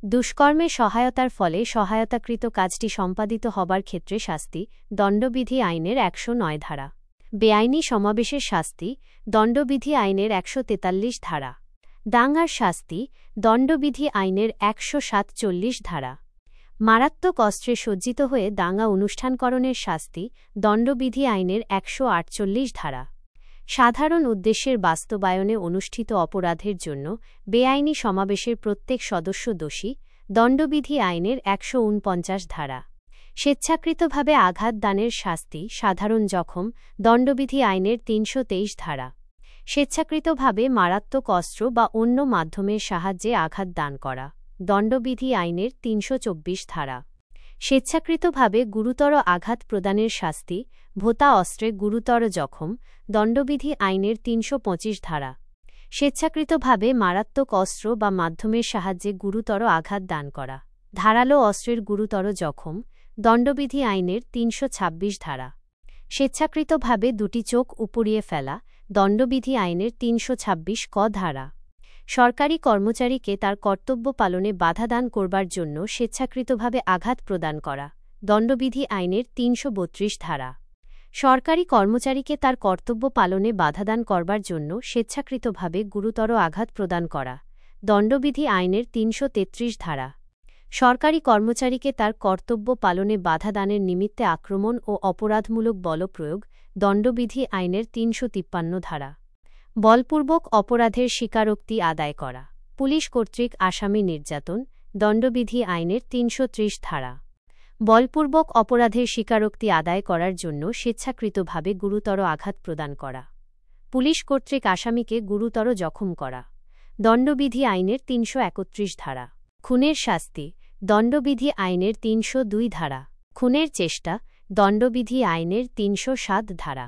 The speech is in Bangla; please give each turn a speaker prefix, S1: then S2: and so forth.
S1: দুষ্কর্মে সহায়তার ফলে সহায়তাকৃত কাজটি সম্পাদিত হবার ক্ষেত্রে শাস্তি, দণ্ডবিধি আইনের ১০৯ ধারা। বেআইনি সমাবেশের শাস্তি, দণ্ডবিধি আইনের ১৪৩ ধারা। দাঙ্গার শাস্তি, দণ্ডবিধি আইনের ১৪৭ ধারা। মারাত্মক অস্ত্রে সজ্জিত হয়ে দাঙ্গা অনুষ্ঠানকরণের শাস্তি, দণ্ডবিধি আইনের ১৪৮ ধারা। সাধারণ উদ্দেশ্যের বাস্তবায়নে অনুষ্ঠিত অপরাধের জন্য বেআইনি সমাবেশের প্রত্যেক সদস্য দোষী, দণ্ডবিধি আইনের ১৪৯ ধারা। স্বেচ্ছাকৃতভাবে আঘাত দানের শাস্তি, সাধারণ জখম, দণ্ডবিধি আইনের ৩২৩ ধারা। স্বেচ্ছাকৃতভাবে মারাত্মক অস্ত্র বা অন্য মাধ্যমের সাহায্যে আঘাত দান করা, দণ্ডবিধি আইনের ৩২৪ ধারা। স্বেচ্ছাকৃতভাবে গুরুতর আঘাত প্রদানের শাস্তি, ভোঁতা অস্ত্রে গুরুতর জখম, দণ্ডবিধি আইনের ৩২৫ ধারা। স্বেচ্ছাকৃতভাবে মারাত্মক অস্ত্র বা মাধ্যমের সাহায্যে গুরুতর আঘাত দান করা, ধারালো অস্ত্রের গুরুতর জখম, দণ্ডবিধি আইনের ৩২৬ ধারা। স্বেচ্ছাকৃতভাবে দুটি চোখ উপড়িয়ে ফেলা, দণ্ডবিধি আইনের ৩২৬ ক ধারা। সরকারি কর্মচারীকে তার কর্তব্য পালনে বাধা দান করবার জন্য স্বেচ্ছাকৃতভাবে আঘাত প্রদান করা, দণ্ডবিধি আইনের ৩৩২ ধারা। সরকারি কর্মচারীকে তার কর্তব্য পালনে বাধাদান করবার জন্য স্বেচ্ছাকৃতভাবে গুরুতর আঘাত প্রদান করা, দণ্ডবিধি আইনের ৩৩৩ ধারা। সরকারি কর্মচারীকে তার কর্তব্য পালনে বাধা দানের নিমিত্তে আক্রমণ ও অপরাধমূলক বলপ্রয়োগ, দণ্ডবিধি আইনের ৩৫৩ ধারা। বলপূর্বক অপরাধের স্বীকারোক্তি আদায় করা, পুলিশ কর্তৃক আসামি নির্যাতন, দণ্ডবিধি আইনের ৩৩০ ধারা। বলপূর্বক অপরাধের স্বীকারোক্তি আদায় করার জন্য স্বেচ্ছাকৃতভাবে গুরুতর আঘাত প্রদান করা, পুলিশ কর্তৃক আসামিকে গুরুতর জখম করা, দণ্ডবিধি আইনের ৩৩১ ধারা। খুনের শাস্তি, দণ্ডবিধি আইনের ৩০২ ধারা। খুনের চেষ্টা, দণ্ডবিধি আইনের ৩০৭ ধারা।